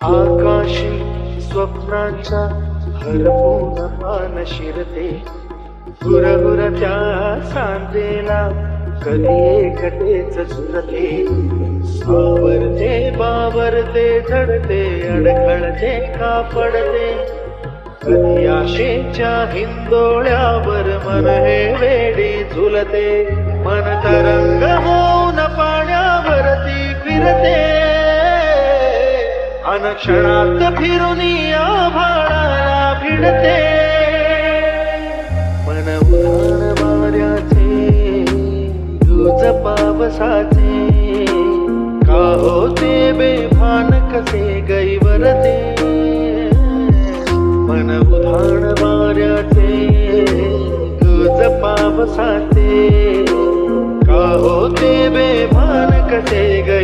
आकाशी स्वप्नांच्या हरपून मान शिरते, हुरहुर त्या सांदेला कधी एकटेच झुरते. बावरते झडते, अडखळते का पडते, कधी आशेच्या हिंदोळ्यावर मन हे वेडी झुलते. मन तरंग होऊन पाण्यावरती फिरते, अनक्षणात फिरून आभाळाला भिडते. मन उधाण वाऱ्याचे, गुज पावसाचे, का होते बेभान कसे गैवरते. मन उधाण वाऱ्याचे, गुज पावसाचे, का होते बेभान कसे गै